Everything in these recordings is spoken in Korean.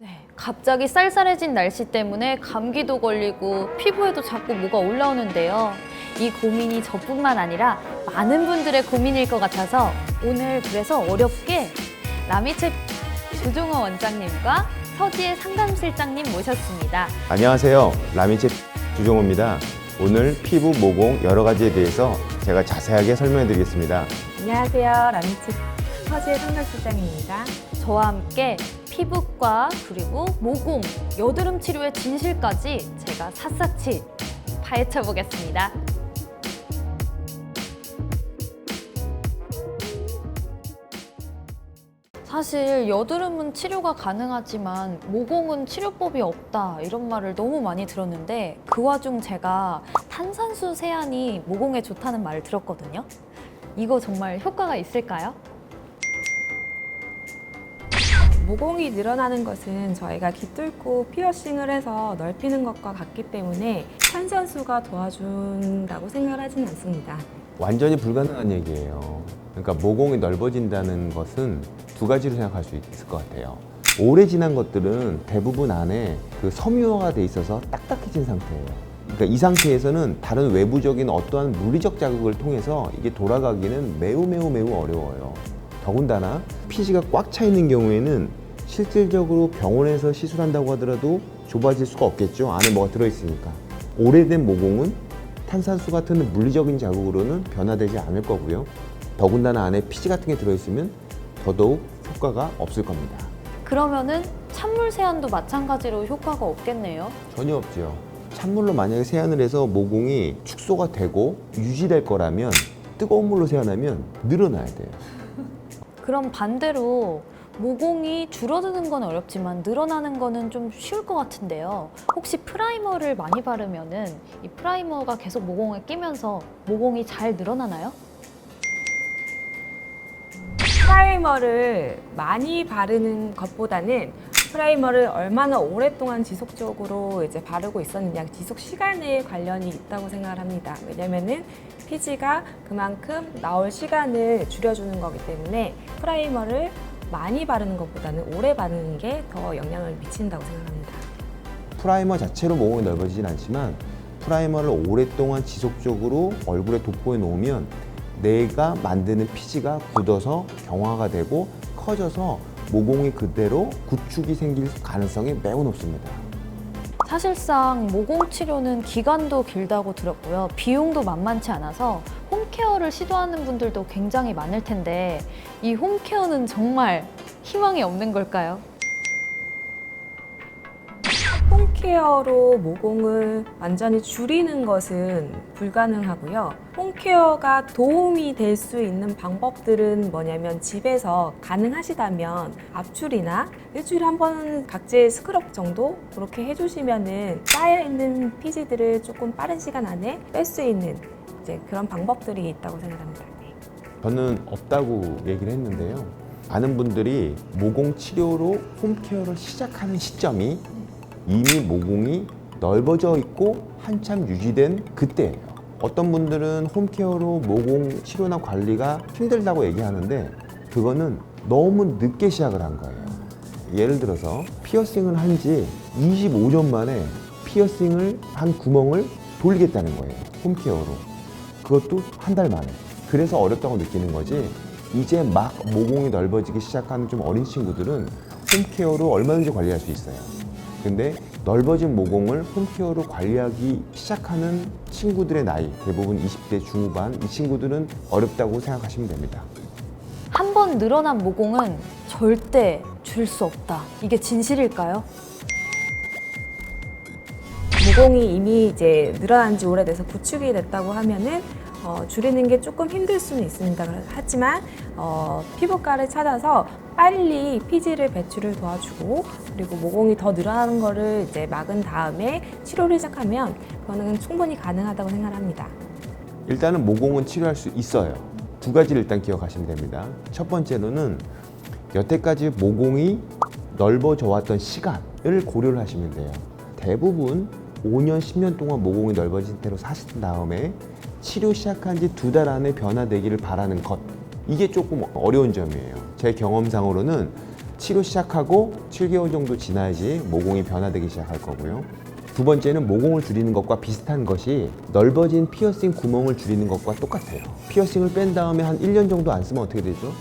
네, 갑자기 쌀쌀해진 날씨 때문에 감기도 걸리고 피부에도 자꾸 뭐가 올라오는데요. 이 고민이 저뿐만 아니라 많은 분들의 고민일 것 같아서 오늘 그래서 어렵게 라미체 조종호 원장님과 서지혜 상담실장님 모셨습니다. 안녕하세요. 라미체 주종호입니다. 오늘 피부, 모공 여러 가지에 대해서 제가 자세하게 설명해 드리겠습니다. 안녕하세요. 라미체 서지혜 상담실장입니다. 저와 함께 피부과 그리고 모공, 여드름 치료의 진실까지 제가 샅샅이 파헤쳐 보겠습니다. 사실 여드름은 치료가 가능하지만 모공은 치료법이 없다 이런 말을 너무 많이 들었는데 그 와중 제가 탄산수 세안이 모공에 좋다는 말을 들었거든요. 이거 정말 효과가 있을까요? 모공이 늘어나는 것은 저희가 깃뚫고 피어싱을 해서 넓히는 것과 같기 때문에 탄산수가 도와준다고 생각하진 않습니다. 완전히 불가능한 얘기예요. 그러니까 모공이 넓어진다는 것은 두 가지로 생각할 수 있을 것 같아요. 오래 지난 것들은 대부분 안에 그 섬유화가 돼 있어서 딱딱해진 상태예요. 그러니까 이 상태에서는 다른 외부적인 어떠한 물리적 자극을 통해서 이게 돌아가기는 매우 어려워요. 더군다나 피지가 꽉 차 있는 경우에는 실질적으로 병원에서 시술한다고 하더라도 좁아질 수가 없겠죠. 안에 뭐가 들어있으니까. 오래된 모공은 탄산수 같은 물리적인 자극으로는 변화되지 않을 거고요. 더군다나 안에 피지 같은 게 들어있으면 더더욱 효과가 없을 겁니다. 그러면은 찬물 세안도 마찬가지로 효과가 없겠네요. 전혀 없죠. 찬물로 만약에 세안을 해서 모공이 축소가 되고 유지될 거라면 뜨거운 물로 세안하면 늘어나야 돼요. 그럼 반대로 모공이 줄어드는 건 어렵지만 늘어나는 거는 좀 쉬울 것 같은데요. 혹시 프라이머를 많이 바르면은 이 프라이머가 계속 모공에 끼면서 모공이 잘 늘어나나요? 프라이머를 많이 바르는 것보다는 프라이머를 얼마나 오랫동안 지속적으로 바르고 있었느냐, 지속 시간에 관련이 있다고 생각을 합니다. 왜냐면은 피지가 그만큼 나올 시간을 줄여주는 거기 때문에 프라이머를 많이 바르는 것보다는 오래 바르는 게 더 영향을 미친다고 생각합니다. 프라이머 자체로 모공이 넓어지진 않지만 프라이머를 오랫동안 지속적으로 얼굴에 도포해 놓으면 내가 만드는 피지가 굳어서 경화가 되고 커져서 모공이 그대로 구축이 생길 가능성이 매우 높습니다. 사실상 모공 치료는 기간도 길다고 들었고요. 비용도 만만치 않아서 홈케어를 시도하는 분들도 굉장히 많을 텐데 이 홈케어는 정말 희망이 없는 걸까요? 홈케어로 모공을 완전히 줄이는 것은 불가능하고요. 홈케어가 도움이 될 수 있는 방법들은 뭐냐면 집에서 가능하시다면 압출이나 일주일에 한 번 각질 스크럽 정도 그렇게 해주시면은 쌓여있는 피지들을 조금 빠른 시간 안에 뺄 수 있는 그런 방법들이 있다고 생각합니다. 저는 없다고 얘기를 했는데요. 많은 분들이 모공 치료로 홈케어를 시작하는 시점이 이미 모공이 넓어져 있고 한참 유지된 그때예요. 어떤 분들은 홈케어로 모공 치료나 관리가 힘들다고 얘기하는데 그거는 너무 늦게 시작을 한 거예요. 예를 들어서 피어싱을 한 지 25년 만에 피어싱을 한 구멍을 돌리겠다는 거예요. 홈케어로. 그것도 한 달 만에. 그래서 어렵다고 느끼는 거지. 이제 막 모공이 넓어지기 시작하는 좀 어린 친구들은 홈케어로 얼마든지 관리할 수 있어요. 근데 넓어진 모공을 홈케어로 관리하기 시작하는 친구들의 나이, 대부분 20대 중후반, 이 친구들은 어렵다고 생각하시면 됩니다. 한 번 늘어난 모공은 절대 줄 수 없다. 이게 진실일까요? 모공이 이미 늘어난 지 오래돼서 구축이 됐다고 하면은 줄이는 게 조금 힘들 수는 있습니다. 하지만 피부과를 찾아서 빨리 피지를 배출을 도와주고 그리고 모공이 더 늘어나는 거를 막은 다음에 치료를 시작하면 그거는 충분히 가능하다고 생각합니다. 일단은 모공은 치료할 수 있어요. 두 가지를 일단 기억하시면 됩니다. 첫 번째로는 여태까지 모공이 넓어져 왔던 시간을 고려를 하시면 돼요. 대부분 5년, 10년 동안 모공이 넓어진 채로 사신 다음에 치료 시작한 지 2달 안에 변화되기를 바라는 것, 이게 조금 어려운 점이에요. 제 경험상으로는 치료 시작하고 7개월 정도 지나야지 모공이 변화되기 시작할 거고요. 두 번째는 모공을 줄이는 것과 비슷한 것이 넓어진 피어싱 구멍을 줄이는 것과 똑같아요. 피어싱을 뺀 다음에 한 1년 정도 안 쓰면 어떻게 되죠?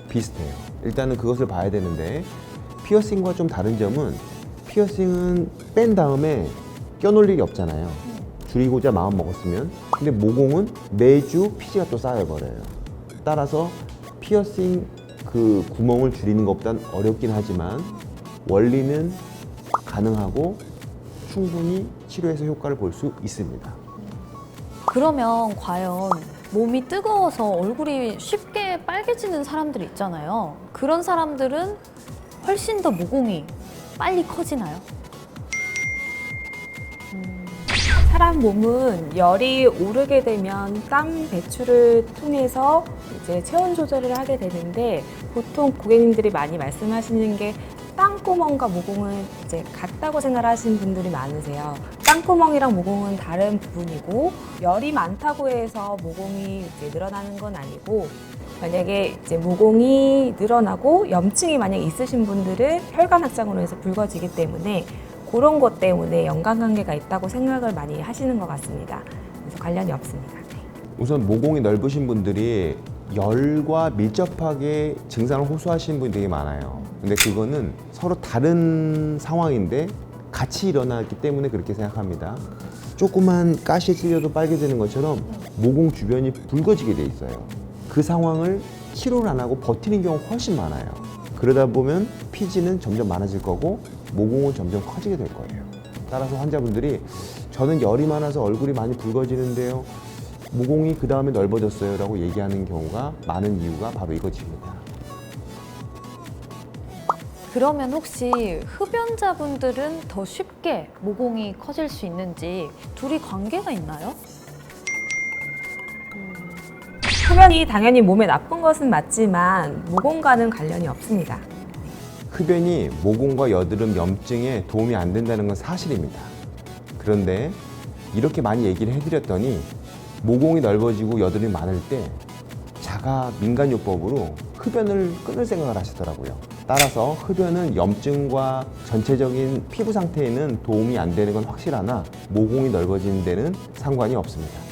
비슷해요. 일단은 그것을 봐야 되는데 피어싱과 좀 다른 점은 피어싱은 뺀 다음에 껴놓을 일이 없잖아요. 줄이고자 마음 먹었으면. 근데 모공은 매주 피지가 또 쌓여버려요. 따라서 피어싱 그 구멍을 줄이는 것보단 어렵긴 하지만 원리는 가능하고 충분히 치료해서 효과를 볼 수 있습니다. 그러면 과연 몸이 뜨거워서 얼굴이 쉽게 빨개지는 사람들 있잖아요. 그런 사람들은 훨씬 더 모공이 빨리 커지나요? 사람 몸은 열이 오르게 되면 땀 배출을 통해서 이제 체온 조절을 하게 되는데 보통 고객님들이 많이 말씀하시는 게 땅구멍과 모공을 이제 같다고 생각하시는 분들이 많으세요. 땅구멍이랑 모공은 다른 부분이고 열이 많다고 해서 모공이 이제 늘어나는 건 아니고 만약에 이제 모공이 늘어나고 염증이 만약 있으신 분들은 혈관 확장으로 해서 붉어지기 때문에 그런 것 때문에 연관관계가 있다고 생각을 많이 하시는 것 같습니다. 그래서 관련이 없습니다. 우선 모공이 넓으신 분들이 열과 밀접하게 증상을 호소하시는 분이 되게 많아요. 근데 그거는 서로 다른 상황인데 같이 일어났기 때문에 그렇게 생각합니다. 조그만 가시에 찔려도 빨개지는 것처럼 모공 주변이 붉어지게 돼 있어요. 그 상황을 치료를 안 하고 버티는 경우가 훨씬 많아요. 그러다 보면 피지는 점점 많아질 거고 모공은 점점 커지게 될 거예요. 따라서 환자분들이 저는 열이 많아서 얼굴이 많이 붉어지는데요. 모공이 그 다음에 넓어졌어요 라고 얘기하는 경우가 많은 이유가 바로 이것입니다. 그러면 혹시 흡연자분들은 더 쉽게 모공이 커질 수 있는지 둘이 관계가 있나요? 흡연이 당연히 몸에 나쁜 것은 맞지만 모공과는 관련이 없습니다. 흡연이 모공과 여드름 염증에 도움이 안 된다는 건 사실입니다. 그런데 이렇게 많이 얘기를 해드렸더니 모공이 넓어지고 여드름이 많을 때 자가 민간요법으로 흡연을 끊을 생각을 하시더라고요. 따라서 흡연은 염증과 전체적인 피부 상태에는 도움이 안 되는 건 확실하나 모공이 넓어지는 데는 상관이 없습니다.